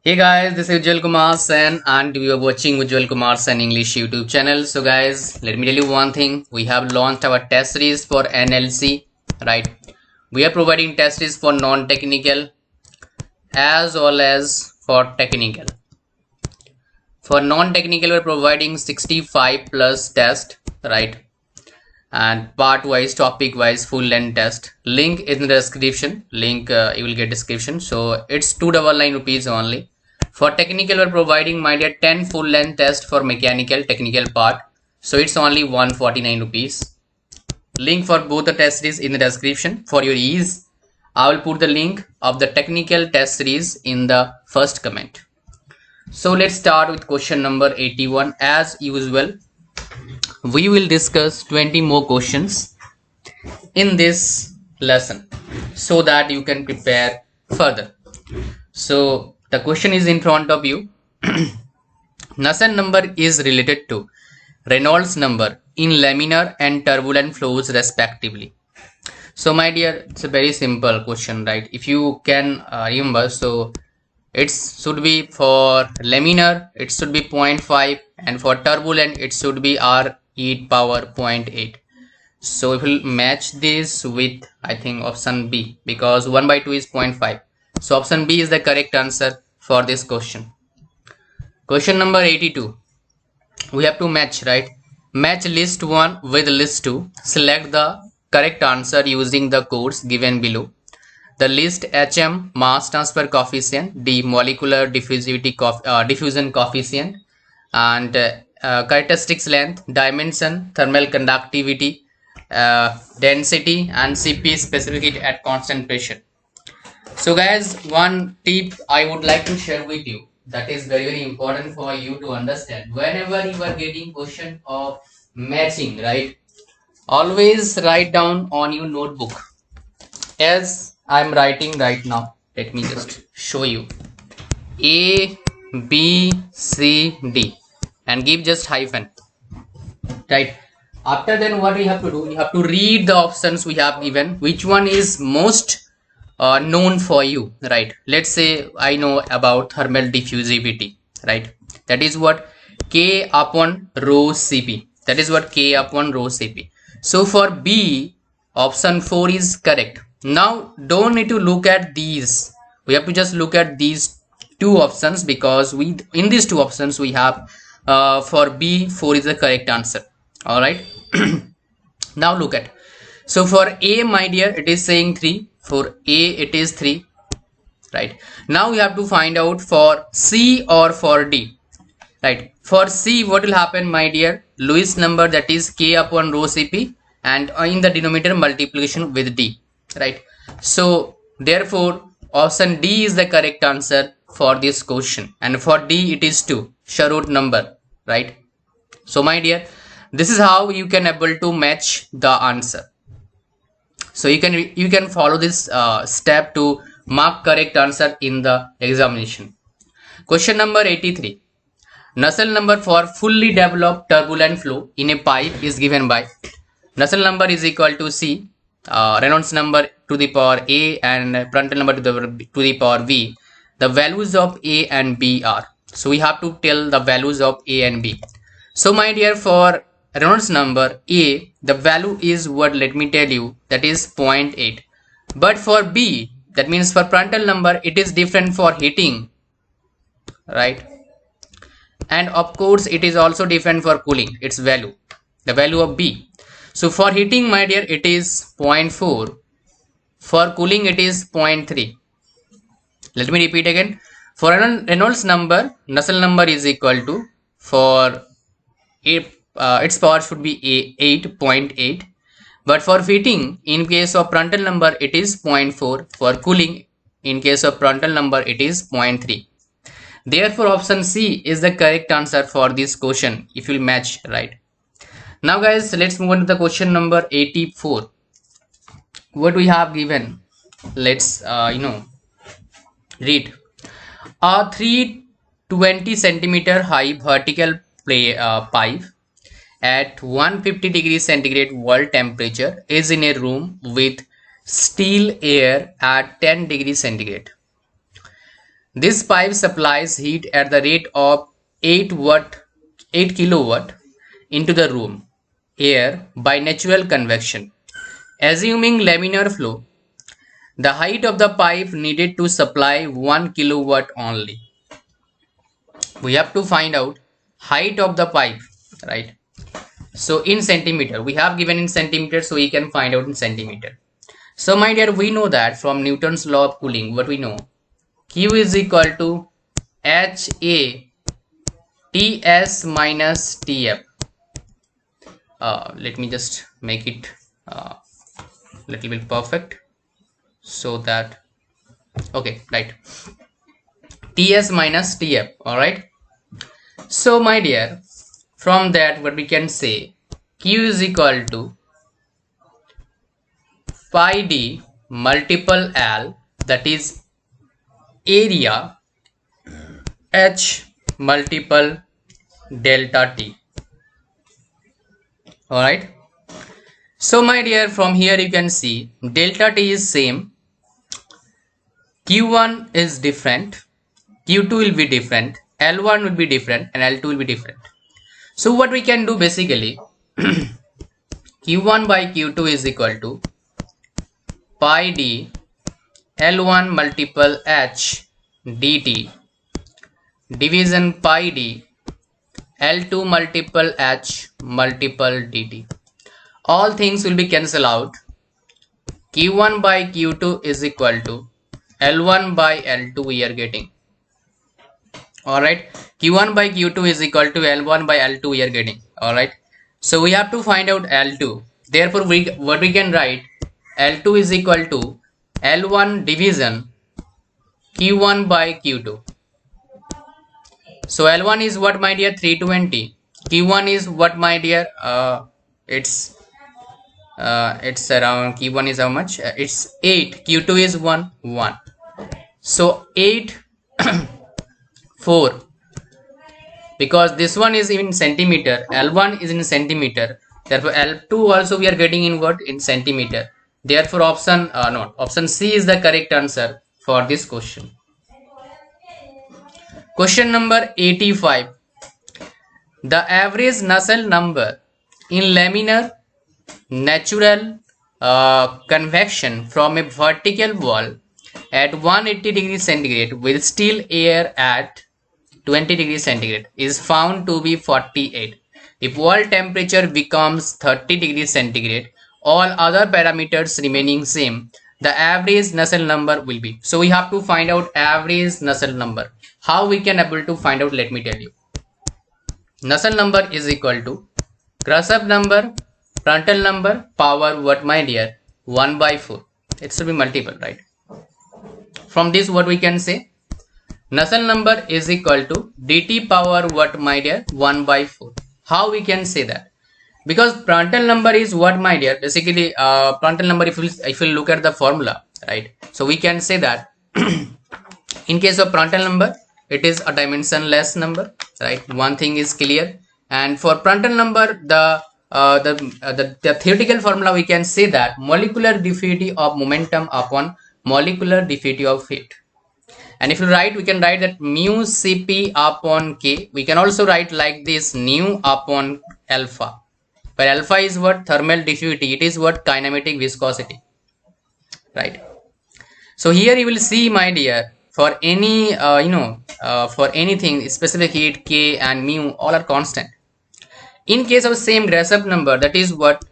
Hey guys, this is Ujjwal Kumar Sen and we are watching Ujjwal Kumar Sen English YouTube channel. So guys, let me tell you one thing. We have launched our test series for NLC, right? We are providing test series for non-technical as well as for technical. For non-technical, we are providing 65 plus test, right? And part wise, topic wise, full length test. Link in the description. Link you will get description. So it's 299 rupees only. For technical, we're providing my dear 10 full length test for mechanical technical part. So it's only 149 rupees. Link for both the test series in the description. For your ease, I will put the link of the technical test series in the first comment. So let's start with question number 81. As usual, we will discuss 20 more questions in this lesson so that you can prepare further. So the question is in front of you. Nusselt number is related to Reynolds number in laminar and turbulent flows respectively. So my dear, it's a very simple question, right? If you can remember, so it should be for laminar it should be 0.5 and for turbulent it should be r e power 0.8. so if we'll match this with I think option B, because 1 by 2 is 0.5. So option B is the correct answer for this question. Question number 82. We have to match, right? Match list 1 with list 2. Select the correct answer using the codes given below. The list HM mass transfer coefficient, D molecular diffusion coefficient, and characteristics length, dimension, thermal conductivity, density, and Cp specific heat at constant pressure. So guys, one tip I would like to share with you that is very important for you to understand. Whenever you are getting question of matching, right, always write down on your notebook as I'm writing right now. Let me just show you A, B, C, D and give just hyphen, right? After then what we have to do, you have to read the options we have given, which one is most known for you, right? Let's say I know about thermal diffusivity, right? That is what K upon rho Cp. That is what K upon rho Cp. So for B, option 4 is correct. Now don't need to look at these. We have to just look at these two options because we in these two options we have for B 4 is the correct answer. All right. Now look at. So for A, my dear, it is saying 3. For A, it is 3. Right. Now we have to find out for C or for D. Right. For C, what will happen, my dear? Lewis number, that is K upon rho Cp, and in the denominator multiplication with D. Right. So therefore, option D is the correct answer for this question. And for D, it is 2. Sharot number. Right. So my dear, this is how you can able to match the answer. So you can follow this step to mark correct answer in the examination. Question number 83. Nusselt number for fully developed turbulent flow in a pipe is given by Nusselt number is equal to C, Reynolds number to the power A and Prandtl number to the power V. The values of A and B are. So we have to tell the values of A and B. So my dear, for Reynolds number A, the value is what, let me tell you, that is 0.8. But for B, that means for Prandtl number, it is different for heating, right? And of course, it is also different for cooling, its value, the value of B. So for heating, my dear, it is 0.4. For cooling, it is 0.3. Let me repeat again. For Reynolds number, Nusselt number is equal to, for its power should be 8.8, but for heating in case of Prandtl number it is 0.4. For cooling in case of Prandtl number it is 0.3. Therefore option C is the correct answer for this question if you match, right? Now guys, let's move on to the question number 84. What we have given, let's read. A 320 centimeter high vertical pipe at 150 degrees centigrade world temperature is in a room with still air at 10 degrees centigrade. This pipe supplies heat at the rate of 8 kilowatt into the room air by natural convection. Assuming laminar flow, the height of the pipe needed to supply 1 kilowatt only. We have to find out height of the pipe, right? So in centimeter, we have given in centimeter, so we can find out in centimeter. So my dear, we know that from Newton's law of cooling, what we know, Q is equal to HA Ts minus Tf. Let me just make it little bit perfect, so that, okay, right, Ts minus Tf. All right. So my dear, from that what we can say, Q is equal to pi d multiple L, that is area, H multiple delta T. All right. So my dear, from here you can see delta T is same, Q1 is different, Q2 will be different, L1 will be different, and L2 will be different. So what we can do basically, Q1 by Q2 is equal to pi d L1 multiple H dt division pi d L2 multiple H multiple dt. All things will be cancelled out. Q1 by Q2 is equal to L1 by L2 we are getting. Alright, Q1 by Q2 is equal to L1 by L2 we are getting. Alright, so we have to find out L2. Therefore, what we can write, L2 is equal to L1 division Q1 by Q2. So L1 is what, my dear? 320. Q1 is what, my dear? It's around, Q1 is how much? It's 8. Q2 is 1. So 8 4, because this one is in centimeter, L1 is in centimeter, therefore L2 also we are getting in what? In centimeter. Therefore option C is the correct answer for this question. Question number 85. The average Nusselt number in laminar natural convection from a vertical wall at 180 degrees centigrade with still air at 20 degrees centigrade is found to be 48. If wall temperature becomes 30 degrees centigrade, all other parameters remaining same, the average Nusselt number will be. So we have to find out average Nusselt number. How we can able to find out? Let me tell you. Nusselt number is equal to Grashof number, Prandtl number, power what, my dear? 1 by 4. It should be multiple, right? From this what we can say, Nusselt number is equal to dt power what, my dear? 1 by 4. How we can say that? Because Prandtl number is what, my dear? Basically Prandtl number, if you look at the formula, right? So we can say that in case of Prandtl number, it is a dimensionless number, right? One thing is clear. And for Prandtl number, the theoretical formula we can say that molecular diffusion of momentum upon molecular diffusion of heat. And if you write, we can write that mu Cp upon K. We can also write like this, nu upon alpha, where alpha is what? Thermal diffusivity. It is what? Kinematic viscosity, right? So here you will see, my dear, for any for anything specific heat, K and mu all are constant. In case of same Grashof number, that is what?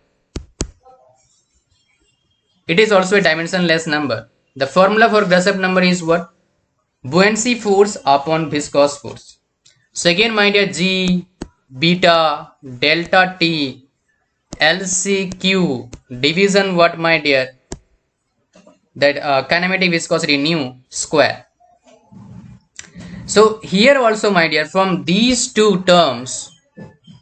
It is also a dimensionless number. The formula for Grashof number is what? Buoyancy force upon viscous force. So again, my dear, G, beta, delta T, LCQ, division what, my dear? That kinematic viscosity nu square. So here also, my dear, from these two terms,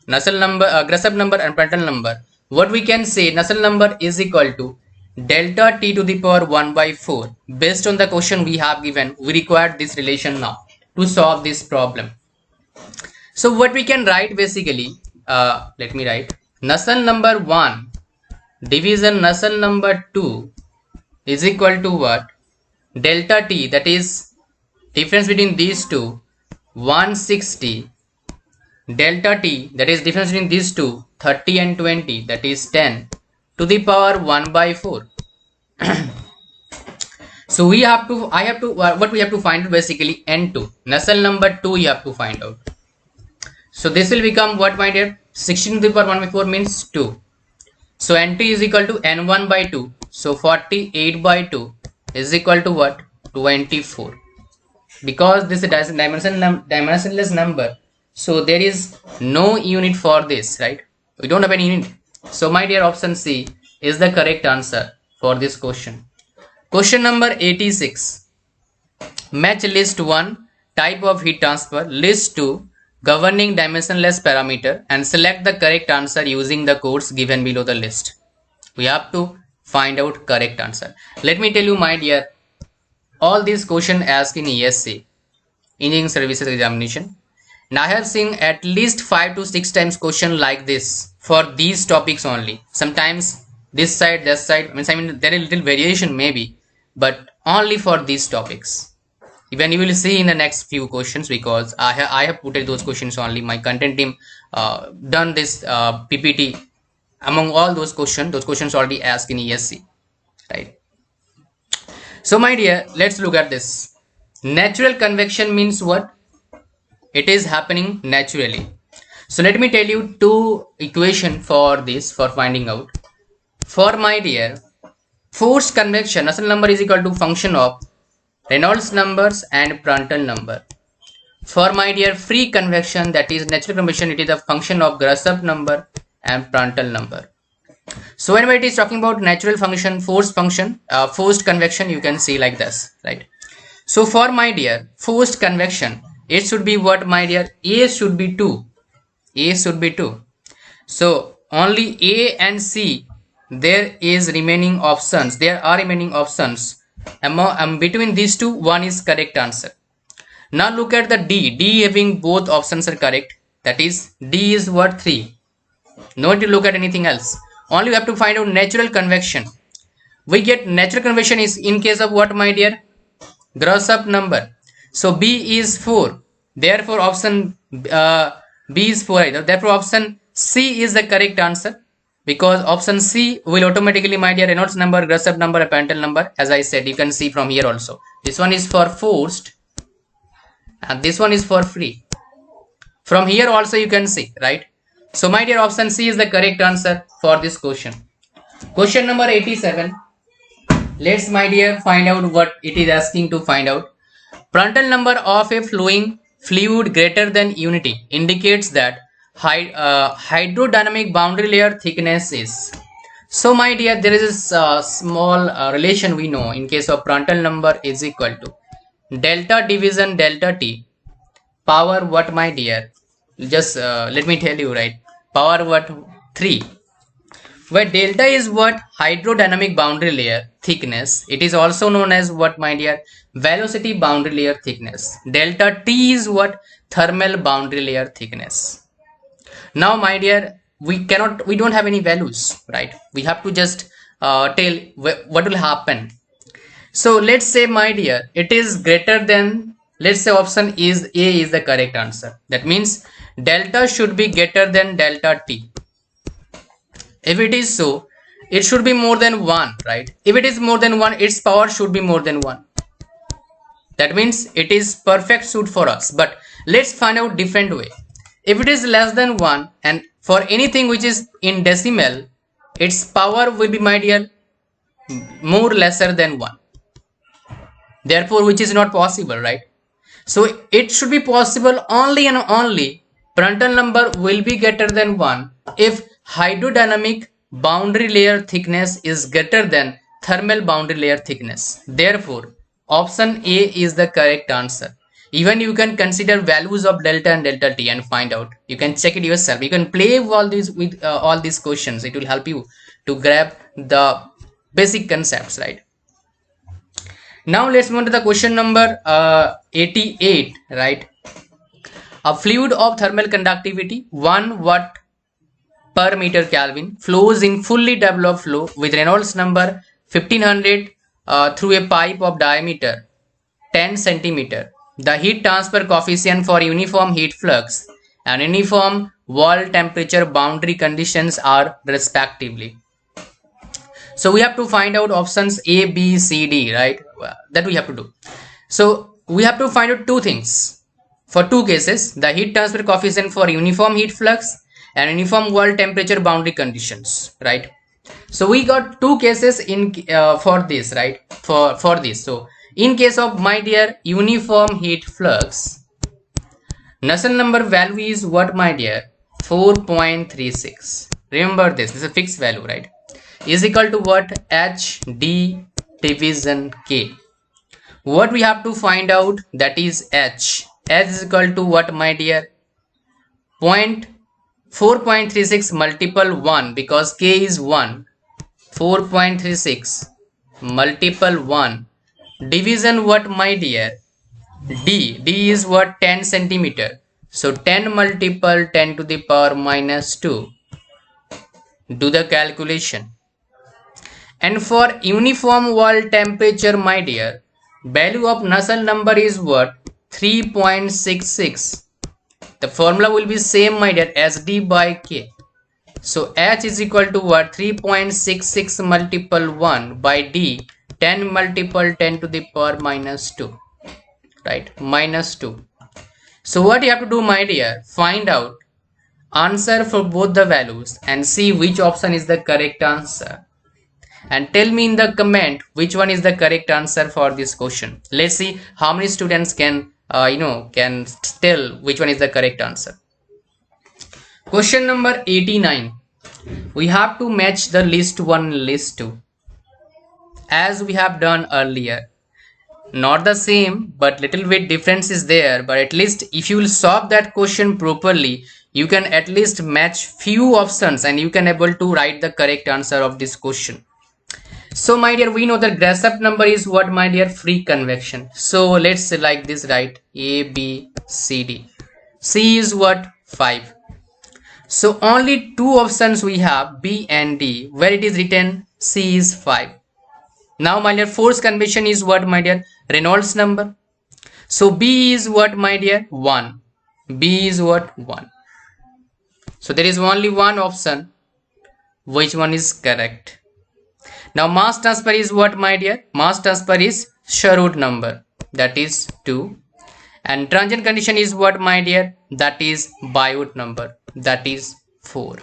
Nusselt number, Grashof number and Prandtl number, what we can say, Nusselt number is equal to delta T to the power 1 by 4. Based on the question we have given, we require this relation now to solve this problem. So what we can write basically, let me write, Nusselt number 1 division Nusselt number 2 is equal to what? Delta T, that is difference between these two 160 delta t, that is difference between these two 30 and 20, that is 10 to the power 1 by 4. So we have to, I have to, what we have to find basically n2, Nusselt number 2 you have to find out. So this will become what, my dear? 16 to the power 1 by 4 means 2. So n2 is equal to n1 by 2. So 48 by 2 is equal to what? 24. Because this is a dimensionless number, so there is no unit for this, right? We don't have any unit. So my dear, option C is the correct answer for this question. Question number 86. Match list 1 type of heat transfer, list 2 governing dimensionless parameter, and select the correct answer using the codes given below the list. We have to find out correct answer. Let me tell you, my dear, all these questions asked in ESC, Engineering Services Examination, and I have seen at least 5 to 6 times question like this for these topics only. Sometimes this side, that side, I mean there is little variation maybe, but only for these topics. Even you will see in the next few questions, because I have put those questions only. My content team done this PPT among all those questions already asked in ESC, right? So my dear, let's look at this. Natural convection means what? It is happening naturally. So let me tell you two equations for this, for finding out. For my dear, forced convection, Nusselt number is equal to function of Reynolds numbers and Prandtl number. For my dear, free convection, that is natural convection, it is a function of Grashof number and Prandtl number. So whenever it is talking about natural function, forced convection, you can see like this, right? So for my dear, forced convection, it should be what, my dear? A should be 2. A should be 2. So only A and C, there are remaining options. Between these two, one is correct answer. Now look at the D. D having both options are correct. That is, D is what? 3. No need to look at anything else. Only we have to find out natural convection. We get natural convection is in case of what, my dear? Grashof number. So B is 4. Therefore option B is 4 either. Therefore option C is the correct answer, because option C will automatically, my dear, Reynolds number, Grashof number, and Prandtl number. As I said, you can see from here also. This one is for forced and this one is for free. From here also you can see, right? So my dear, option C is the correct answer for this question. Question number 87. Let's, my dear, find out what it is asking to find out. Prandtl number of a flowing fluid greater than unity indicates that hydrodynamic boundary layer thickness is. So my dear, there is a small relation we know. In case of Prandtl number is equal to delta division delta T power what, my dear? Just let me tell you, right? Power what? 3. Where delta is what? Hydrodynamic boundary layer thickness. It is also known as what, my dear? Velocity boundary layer thickness. Delta T is what? Thermal boundary layer thickness. Now my dear, we don't have any values, right? We have to just tell what will happen. So let's say, my dear, it is greater than, let's say option is A is the correct answer. That means delta should be greater than delta T. If it is so, it should be more than 1, right? If it is more than 1, its power should be more than 1. That means it is perfect suit for us. But let's find out different way. If it is less than 1, and for anything which is in decimal, its power will be, my dear, more lesser than 1. Therefore, which is not possible, right? So it should be possible only and only Prandtl number will be greater than 1 if hydrodynamic boundary layer thickness is greater than thermal boundary layer thickness. Therefore, option A is the correct answer. Even you can consider values of delta and delta T and find out. You can check it yourself. You can play all these with all these questions. It will help you to grab the basic concepts, right? Now let's move to the question number 88, right? A fluid of thermal conductivity 1 watt per meter Kelvin flows in fully developed flow with Reynolds number 1500 through a pipe of diameter 10 centimeter the heat transfer coefficient for uniform heat flux and uniform wall temperature boundary conditions are respectively. So we have to find out options A, B, C, D, right? That we have to do. So we have to find out two things. For two cases, the heat transfer coefficient for uniform heat flux and uniform wall temperature boundary conditions, right? So we got two cases in for this, right? For this. So in case of, my dear, uniform heat flux, Nusselt number value is what, my dear? 4.36. Remember this is a fixed value, right? Is equal to what? H D division K. What we have to find out, that is H. H is equal to what, my dear? 4.36 multiple 1, because K is 1. 4.36 multiple 1 division what, my dear? D. D is what? 10 centimeter. So 10 multiple 10 to the power minus 2. Do the calculation. And for uniform wall temperature, my dear, value of Nusselt number is what? 3.66. The formula will be same, my dear, as D by K. So H is equal to what? 3.66 multiple 1 by D, 10 multiple 10 to the power minus 2. Right? Minus 2. So what you have to do, my dear? Find out answer for both the values and see which option is the correct answer. And tell me in the comment which one is the correct answer for this question. Let's see how many students can can tell which one is the correct answer. Question number 89. We have to match the list 1 list 2 as we have done earlier. Not the same, but little bit difference is there, but at least if you will solve that question properly, you can at least match few options and you can able to write the correct answer of this question. So my dear, we know the Grassup number is what, my dear? Free convection. So let's say like this, right? A, B, C, D. C is what? 5. So only two options we have, B and D, where it is written C is 5. Now my dear, force convection is what, my dear? Reynolds number. So B is what, my dear? 1. B is what? 1. So there is only one option. Which one is correct? Now mass transfer is what, my dear? Mass transfer is Sherwood number, that is 2. And transient condition is what, my dear? That is Biot number, that is 4.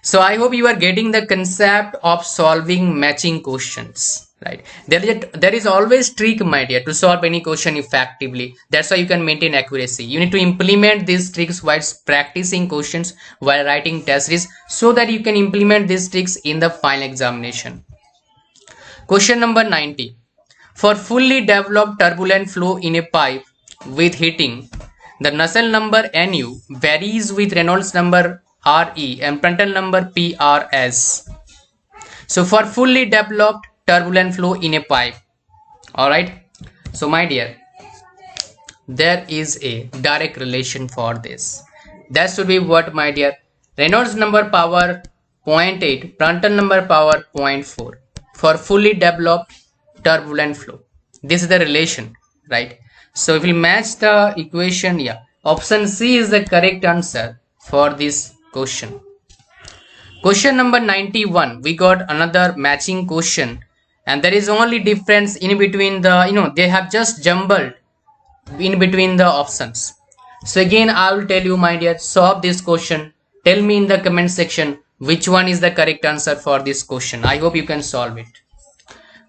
So I hope you are getting the concept of solving matching questions, right? There is always trick, my dear, to solve any question effectively. That's why you can maintain accuracy. You need to implement these tricks while practicing questions, while writing test series, so that you can implement these tricks in the final examination. Question number 90. For fully developed turbulent flow in a pipe with heating, the Nusselt number Nu varies with Reynolds number Re and Prandtl number Prs. So for fully developed turbulent flow in a pipe, alright, so my dear, there is a direct relation for this. That should be what, my dear? Reynolds number power 0.8, Prandtl number power 0.4 for fully developed turbulent flow. This is the relation, right? So if we match the equation, yeah, option C is the correct answer for this question. Question number 91. We got another matching question, and there is only difference in between the, they have just jumbled in between the options. So again, I will tell you, my dear, solve this question. Tell me in the comment section which one is the correct answer for this question. I hope you can solve it.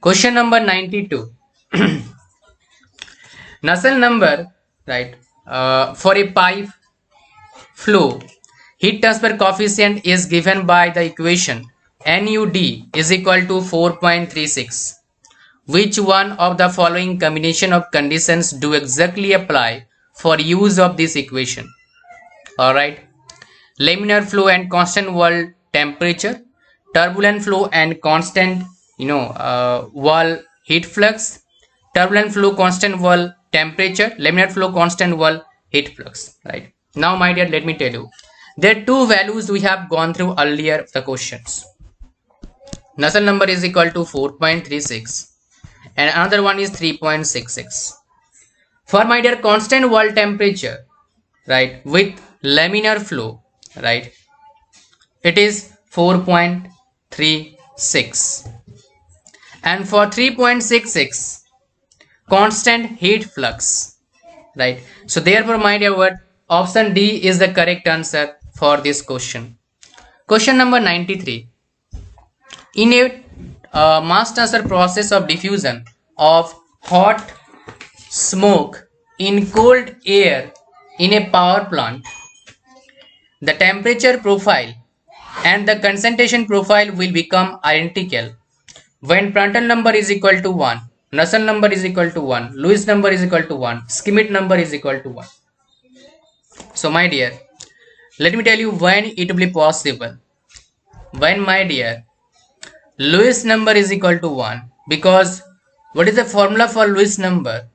Question number 92. Nusselt number, right, for a pipe flow, heat transfer coefficient is given by the equation NUD is equal to 4.36. Which one of the following combination of conditions do exactly apply for use of this equation? Alright, laminar flow and constant wall temperature, turbulent flow and constant wall heat flux, turbulent flow constant wall temperature, laminar flow constant wall heat flux. Right, now my dear, let me tell you, there are two values we have gone through earlier the questions. Nusselt number is equal to 4.36 and another one is 3.66. For my dear constant wall temperature, right, with laminar flow, right, it is 4.36, and for 3.66 constant heat flux, right. So therefore my dear, what option D is the correct answer for this question. Question number 93. In a mass transfer process of diffusion of hot smoke in cold air in a power plant, the temperature profile and the concentration profile will become identical when Prandtl number is equal to 1, Nusselt number is equal to 1, Lewis number is equal to 1, Schmidt number is equal to 1. So my dear, let me tell you when it will be possible. When my dear, Lewis number is equal to 1, because what is the formula for Lewis number?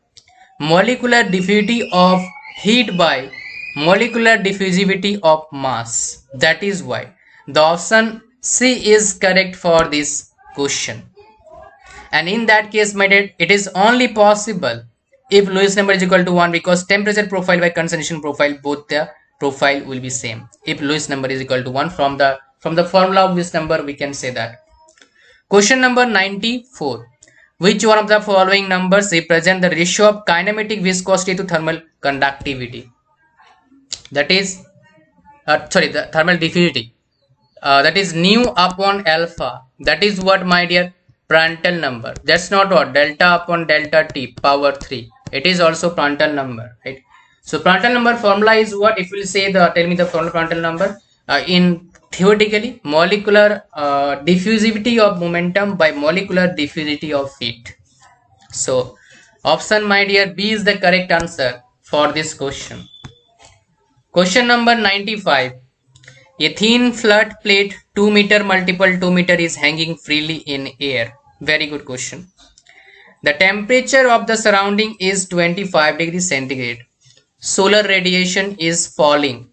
Molecular diffusivity of heat by molecular diffusivity of mass. That is why the option C is correct for this question. And in that case, my dear, it is only possible if Lewis number is equal to 1, because temperature profile by concentration profile, both the profile will be same. If Lewis number is equal to 1, from the formula of this number we can say that. Question number 94. Which one of the following numbers represent the ratio of kinematic viscosity to thermal conductivity? That is, the thermal diffusivity. That is nu upon alpha. That is what, my dear, Prandtl number. That's not what, delta upon delta T power 3. It is also Prandtl number, right? So Prandtl number formula is what? If you say tell me the formula Prandtl number in theoretically, molecular diffusivity of momentum by molecular diffusivity of heat. So option, my dear, B is the correct answer for this question. Question number 95. A thin flat plate 2 meter multiple 2 meter is hanging freely in air. Very good question. The temperature of the surrounding is 25 degrees centigrade. Solar radiation is falling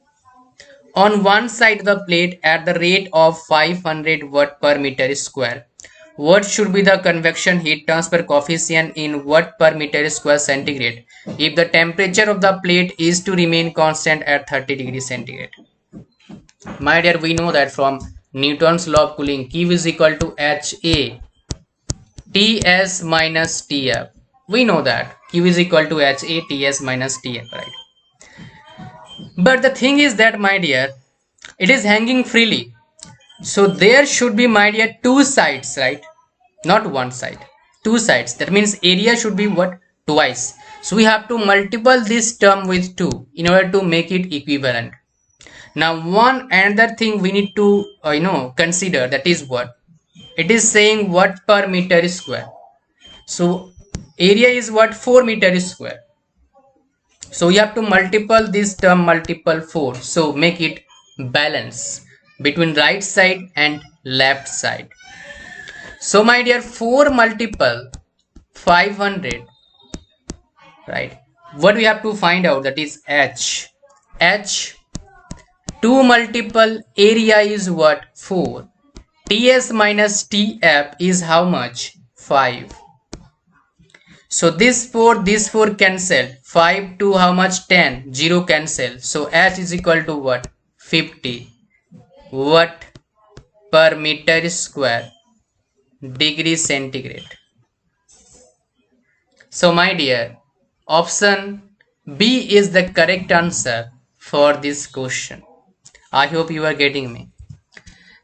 on one side of the plate at the rate of 500 watt per meter square. What should be the convection heat transfer coefficient in watt per meter square centigrade if the temperature of the plate is to remain constant at 30 degrees centigrade? My dear, we know that from Newton's law of cooling, Q is equal to HA Ts minus Tf. We know that Q is equal to HA Ts minus Tf, right? But the thing is that, my dear, it is hanging freely. So there should be, my dear, two sides, right? Not one side, two sides. That means area should be what? Twice. So we have to multiply this term with 2 in order to make it equivalent. Now one another thing we need to consider, that is what? It is saying watt per meter square. So area is what? 4 meters square. So you have to multiply this term multiple 4. So make it balance between right side and left side. So my dear, 4 multiple 500, right? What we have to find out, that is H. 2 multiple area is what? 4. Ts minus Tf is how much? 5. So this 4 cancel. 5 to how much? 10. 0 cancel. So H is equal to what? 50 watt per meter square degree centigrade. So my dear, option B is the correct answer for this question. I hope you are getting me.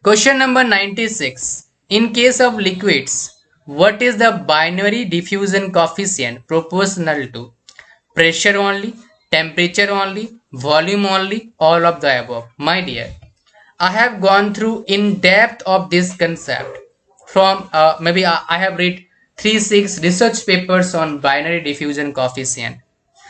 Question number 96. In case of liquids, what is the binary diffusion coefficient proportional to pressure only, temperature only, volume only, all of the above? My dear, I have gone through in depth of this concept from maybe I have read 3-6 research papers on binary diffusion coefficient.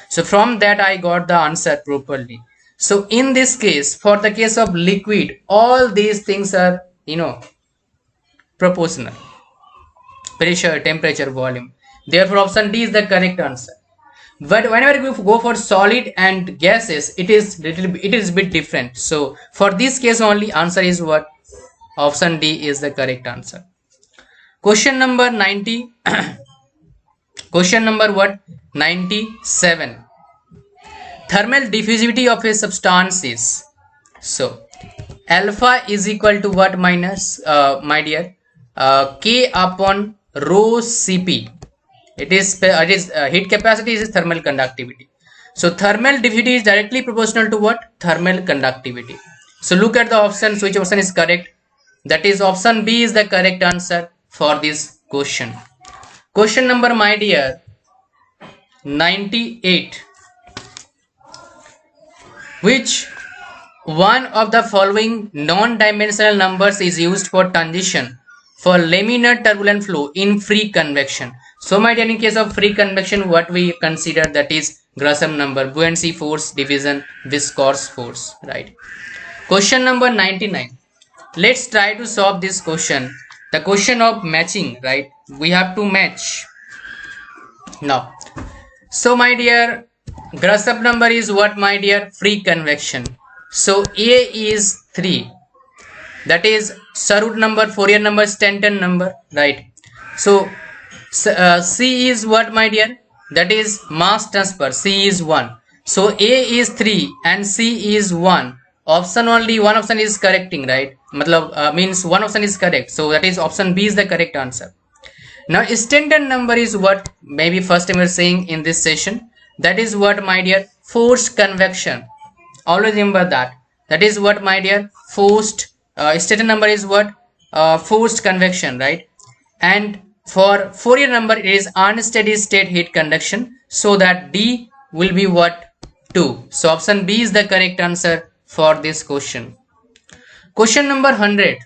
So from that I got the answer properly. So in this case, for the case of liquid, all these things are proportional: pressure, temperature, volume. Therefore option D is the correct answer. But whenever we go for solid and gases, it is a bit different. So for this case only, answer is what? Option D is the correct answer. Question number 97. Question number what? 97. Thermal diffusivity of a substance is, so alpha is equal to what, minus my dear, K upon rho Cp. It is heat capacity is thermal conductivity. So thermal diffusivity is directly proportional to what? Thermal conductivity. So look at the options, which option is correct. That is option B is the correct answer for this question. Question number, my dear, 98. Which one of the following non-dimensional numbers is used for transition for laminar turbulent flow in free convection? So my dear, in case of free convection, what we consider, that is Gresham number, buoyancy force division viscous force, right? Question number 99. Let's try to solve this question. The question of matching, right? We have to match now. So my dear, Gresham number is what, my dear? Free convection. So A is 3. That is Sarut number, Fourier number, Stanton number, right? So C is what, my dear? That is mass transfer. C is 1. So A is 3 and C is 1. Option only one option is correcting, right? Means one option is correct. So that is option B is the correct answer. Now Stanton number is what? Maybe first time we are saying in this session. That is what, my dear? Forced convection. Always remember that. That is what, my dear? Forced. Stanton number is what? Forced convection, right? And for Fourier number, it is unsteady state heat conduction. So that D will be what? 2. So option B is the correct answer for this question. Question number 100.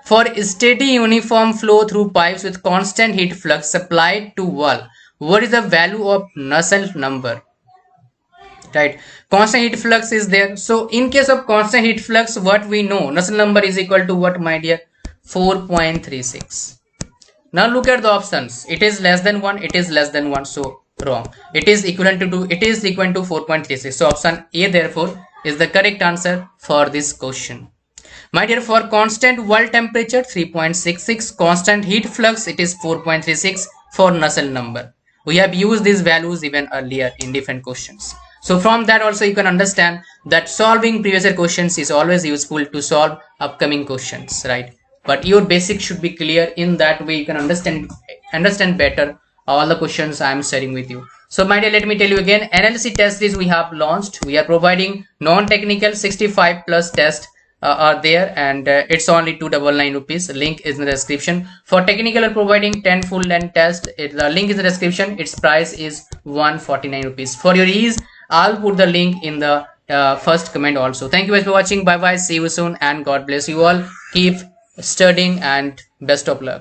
For steady uniform flow through pipes with constant heat flux supplied to wall, what is the value of Nusselt number? Right, constant heat flux is there. So in case of constant heat flux, what we know, Nusselt number is equal to what, my dear? 4.36. Now look at the options. It is less than 1, it is less than 1, so wrong. It is equivalent to 2, it is equal to 4.36. So option A therefore is the correct answer for this question. My dear, for constant wall temperature 3.66, constant heat flux it is 4.36 for Nusselt number. We have used these values even earlier in different questions. So from that also you can understand that solving previous year questions is always useful to solve upcoming questions, right? But your basics should be clear. In that way you can understand better all the questions I am sharing with you. So my dear, let me tell you again, NLC test series we have launched. We are providing non-technical 65 plus tests are there, and it's only 299 rupees. Link is in the description. For technical are providing 10 full length test. The link is in the description. Its price is 149 rupees. For your ease, I'll put the link in the first comment also. Thank you guys for watching. Bye bye. See you soon and God bless you all. Keep studying and best of luck.